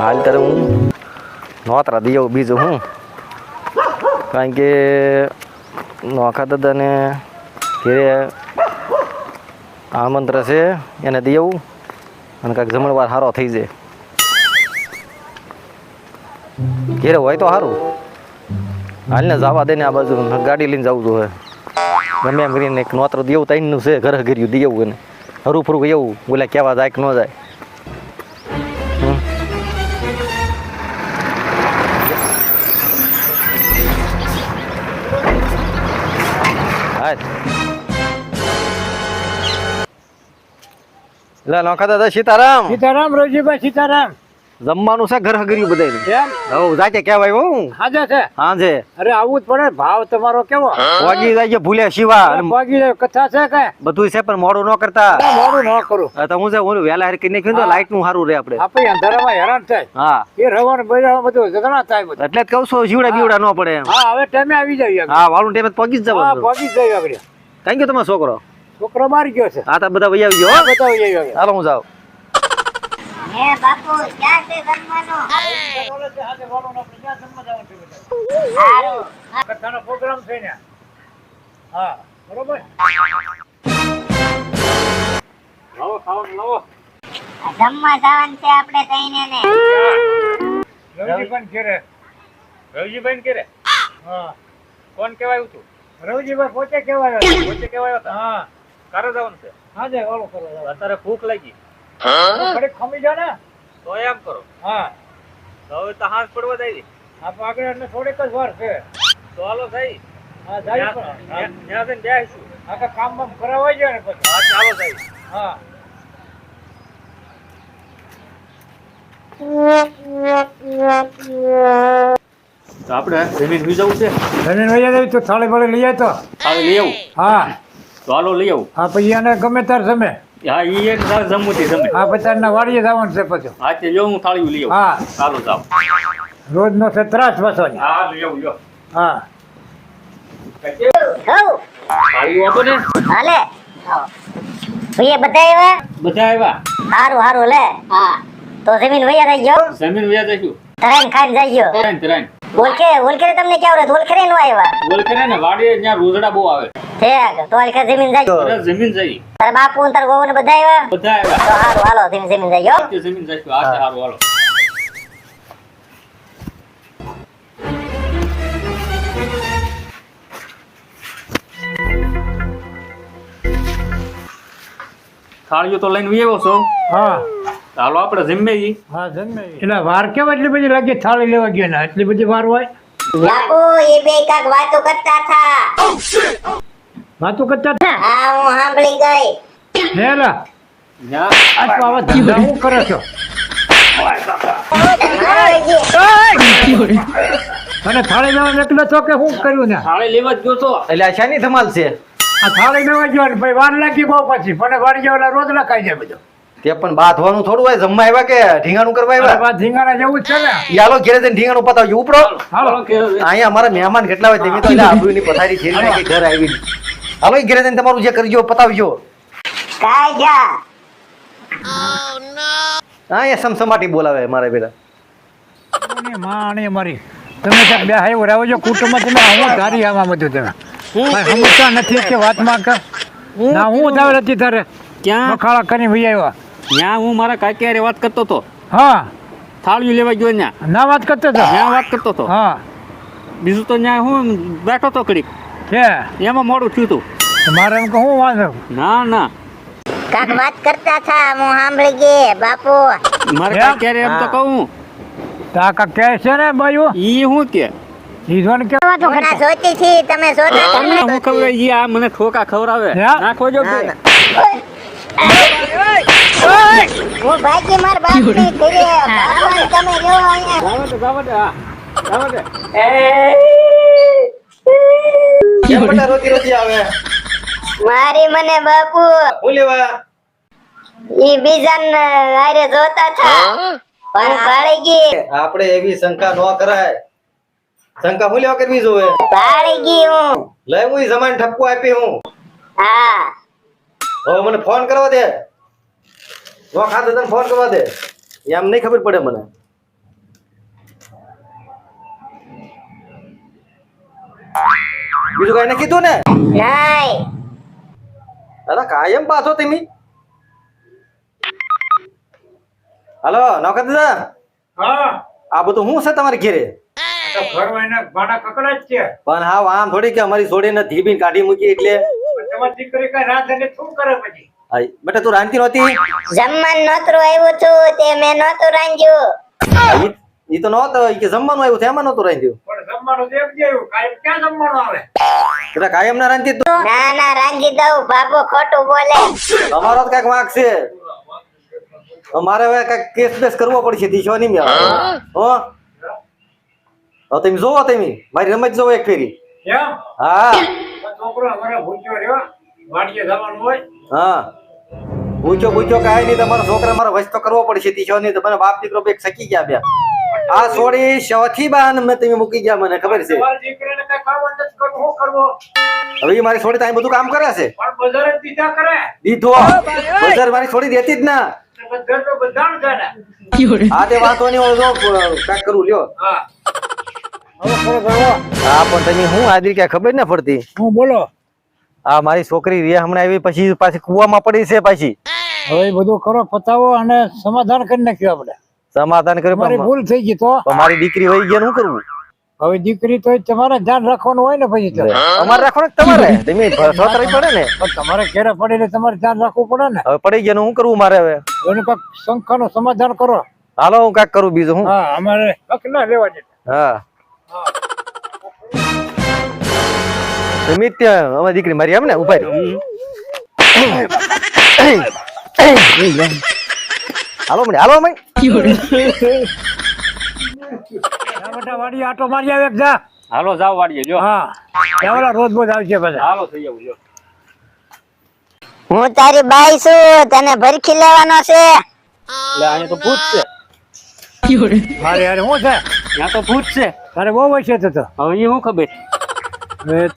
હાલ તારે હું નોતરા દઈ આવું બીજું હું, કારણ કે નોખા દાદાને ઘેરે આમંત્રણ છે એને દઈ આવું અને કાંઈક જમણવાર સારો થઈ જાય. ઘેરે હોય તો સારું. હાલને જવા દે ને આ બાજુ ગાડી લઈને જવું જોઈએ. ગમે એમ કરીને એક નોતરું દેવું તઈનું છે, ઘરે ઘર્યું દેવું એને હરું ફરું એવું બોલે કહેવા જાય કે ન જાય. એટલે નોખા દાદા સીતારામ. સીતારામ રોજીભાઈ સીતારામ. જમવાનું છે ઘર હગર્યું બધાય. હવ જાકે કહેવાય હું હાજર છે. હા છે. અરે આવું જ પડે. ભાવ તમારો કેવો? વાગી જાય ભૂલે શિવા વાગી જાય. કથા છે કે બધું છે પણ મોડું ન કરતા. મોડું ન કરું તો હું છે હું વહેલા હરકી નાખ્યું તો લાઈટ નું સારું રહે આપણે. આપણે અંધારામાં હેરાન થાય. હા એ રવાનું બજારમાં બધું ઝઘડા થાય બધું. એટલે જ કહું છું જીવડા બીવડા ન પડે એમ. હા હવે ટાઈમે આવી જાય. હા વાળું ટાઈમે પગી જ હા જવાનું. પગી જ જાય આગળ. કઈ ગયો તમારો છોકરો? છોકરો મારી ગયો છે. હા તો બધા વહી આવી ગયો. બતાવી જાય આગળ. હાલો હું જાઉં. હે બાપુ ક્યાં છે જમવાનું? સારું. કથાનો પ્રોગ્રામ છે ને. હા બરોબર. લાવો ખાવાનું લાવો. જમવા જવાનું છે આપણે તઈને ને. રવજીભાઈ ઘેરે. રવજીભાઈ ઘેરે. હા કોણ કહેવાયું તું? રવજીભાઈ પોતે કહેવાયો. પોતે કહેવાયો હતા. હા કારે જવાનું છે? હા જે ઓલો કરવા. અત્યારે ભૂખ લાગી. ઘડીક ખમી જા ને. તો એમ કરો. હા તો હવે તો હાથ પડવા દઈ. આપ આગળ એટલે થોડીક જ વાર છે. તો હાલો થઈ. હા જાય પણ ત્યાં જઈને બેસીશું. આખા કામ બામ કરાવાઈ જાય ને પછી. હા ચાલો થઈ. હા તો આપણે જમીન લઈ જવું છે. જમીન વહી જાય તો થાળી બાળી લઈ જાય તો. થાળી લઈ આવું. હા તો હાલો લઈ આવું. હા પછી એને ગમે ત્યારે જમે. હા ઈ એક તાર જમવું છે જમે. હા પછી તારના વાડીએ જવાનું છે પછી. હા તે જો હું થાળી લઈ આવું. હા ચાલો જાવ. રોજ નો છે ત્રાસ બસવાની. હા લઈ આવું જો. હા હઉ થાળી આપો ને. હાલે. ભઈએ બધા આવ્યા? બધા આવ્યા. હારું હારું લે. હા તો જમીન વૈયા રહી ગયો. જમીન વ્યા જઈશું. તરાઈન ખાઈને જઈ ગયો. તરાઈન. ઓલખે તમને કેવું રે? ઓલખે નો આવ્યા. બોલ કરે ને વાડીએ ત્યાં રોજડા બહુ આવે. ઠેક તો ઓલખે જમીન જઈ. અરે જમીન જઈ. તારા બાપુ ને તારા વહુ ને બધા આવ્યા? બધા આવ્યા. તો હારું હાલો જમીન જઈ ગયો. જમીન જઈશું. આ સારું હાલો. થાળીઓ તો લઈને આવ્યો છો. હા ચાલો આપણે જમીએ ઈ. હા જન્મે એટલે વાર કેવા એટલી બધી લાગે થાળી લેવા ગયો ને એટલી બધી વાર હોય? બાપુ એ બે કાક વાતો કરતા હતા. વાતો કરતા હતા? હા હું સાંભળી ગઈ. હેલા ન્યા આ તો આવા ધંધા હું કરે છો? અને થાળી લેવા નીકળ્યો છો કે શું કર્યું ને? થાળી લેવા જ ગયો છો. એટલે આ શાની ધમાલ છે? આ થાળી લેવા ગયો ને ભાઈ વાર લાગી બહુ પછી પણ વાડી ગયા રોજ લખાઈ જાય બધું. તે પણ બાંધવાનું થોડું હોય. જમવા આવ્યા કે ઢીંગાણું કરવા અરે આવ્યા? બા ધીંગાણા જેવું જ છે ને. યાલો ઘેરે જઈને ઢીંગાણું પતાવજો. ઉપડો. હાલો અહીંયા અમારા મહેમાન કેટલા હોય તેમી તો એટલે આબરૂની પથારી ફેરી નાખી ઘર આવી. હાલો ઈ ઘેરે જઈને તમારું જે કરજો પતાવજો. કાઈ જા. હા એ સમસમાટી બોલાવે મારા બેટા. માણી મારી તમે ત્યાં બે હાઈ રાવજો કુટુંબમાં તમે હું ધારી આમાં બધું તમે સમજતા નથી કે વાતમાં કે ના હું ધાર હતી તારે ક્યાં મખાળા કરીને ભઈ આવ્યા. ત્યાં હું મારા કાકી હારે વાત કરતો હતો. હા થાળીઓ લેવા ગયો ત્યાં ના વાત કરતો હતો. ત્યાં વાત કરતો હતો. હા બીજું તો ત્યાં હું બેઠો તો કડીક કે એમાં મોડું થયું હતું. મારે એમ કહું વાંધો ના ના કાક વાત કરતા હતા હું સાંભળી ગઈ બાપુ. મારા એમ? કાકી હારે એમ તો કહું તાકા કહે છે ને બાયું ઈ શું કે ઈજોન કે હમણાં જોતી હતી તમે જોતા હતા તમને ને? હું ખબર ઈ આ મને ઠોકા ખવડાવે હે? નાખો જો બે. હું ભાગી માર બાપ ની ઘરે. ભગવાન તમે જો અહીંયા. જાવા દે, જાવા દે, હા. જાવા દે. કેમ બેટા રોતી રોતી આવે? મારી મને બાપુ હું લેવા? ઈ બીજાને હારે જોતા હતા પણ ભાળી ગઈ. આપણે એવી શંકા ન કરાય. શંકા હું લેવા કરવી જોવે? ભાળી ગઈ હું. લઈ હું ઈ જમાઈને ઠપકો આપી હું. હા હવે મને ફોન કરવા દે. નો ખાતે તને ફોન કરવા દે. એમ નહીં ખબર પડે મને. બીજું કઈ કીધું ને નહીં અરે કાયમ પાછો તમે હાલો નોકર દાદા હા આ બધું શું છે તમારી ઘેરે તો ઘરમાં એના ભાડા કકડા જ છે પણ હા આમ થોડી કે અમારી છોડીને ધીબીને કાઢી મૂકી એટલે પણ તમારી દીકરી કઈ રાત અને શું કરે પછી આઈ, બેટા તું રાંધતી નહોતી જમવાનું નોતરું આવ્યું છું તે મેં નહોતું રાંધ્યું ઈ તો નહોતો ઈ કે જમવાનું આવ્યું છે એમાં નહોતું રાંધ્યું પણ જમવાનું તો એમ જ આવ્યું કાયમ ક્યાં જમવાનું આવે એટલે કાયમ ના રાંધતી તું ના ના રાંધી દઉં બાબો ખોટું બોલે તમારો જ કઈક વાંક છે અમારે હવે કઈક કેસ બેસ કરવો પડશે દીશો નહીં મેં હો તો તમે જોવો તમે મારી રમત જોવો એક ફેરી એમ હા પણ છોકરો અમારે ભૂખ્યો રહ્યો વાડીએ જવાનું હોય હા પૂછો કાંઈ નહીં તમારો છોકરા મારો વસ્તો કરવો પડશે દીશો નહીં તો મને બાપ દીકરો બે સકી ગયા બે આ છોડી ચોથી બાન મેં તમે મૂકી ગયા મને ખબર છે તમારી દીકરીને કઈ ખાવાનું નથી કરવું શું કરવો હવે ઈ મારી છોડી તો અહીં બધું કામ કરે છે પણ બજારે જ દીધા કરે દીધો બજાર મારી છોડી દેતી જ ના બધા તો બધાણ છે ને આ તે વાંધો નહીં હોય જો કાંઈક કરું લ્યો હા હા પણ તમે હું આદરી ક્યાં ખબર ના પડતી હું બોલો આ મારી છોકરી રે હમણાં આવી પછી પાછી કુવામાં પડી છે પાછી હવે એ બધું કરો પતાવો અને સમાધાન કરી નાખ્યું આપણે સમાધાન કર્યું મારી પણ ભૂલ થઈ ગઈ તો મારી દીકરી વહી ગયા શું કરવું હવે દીકરી તો તમારે ધ્યાન રાખવાનું હોય ને પછી તો અમારે રાખવાનું કે તમારે તમે સોતરાઈ પડે ને પણ તમારે ઘેરે પડીને તમારે ધ્યાન રાખવું પડે ને હવે પડી ગયા શું કરવું મારે હવે એનું કાંઈક શંકાનું સમાધાન કરો હાલો હું કાંઈક કરું બીજું હું હા અમારે હક ના લેવા દે હા તમે જ ત્યાં અમારી દીકરી મારી એમ ને ઉભા હાલો મને હાલો અમે બેટા વાડી આટો મારી આવે જા હાલો જાવ વાડીએ જો હા એવડા રોજ રોજ આવશે બધા હાલો થઈ જાવ જો હું તારી બાઈ છું તને ભરખી લેવાનો છે એટલે અહીંયા તો ભૂત છે મારે યાર શું છે ત્યાં તો ભૂત છે તારે બહુ વચ્ચે તો હવે એ શું ખબર હવે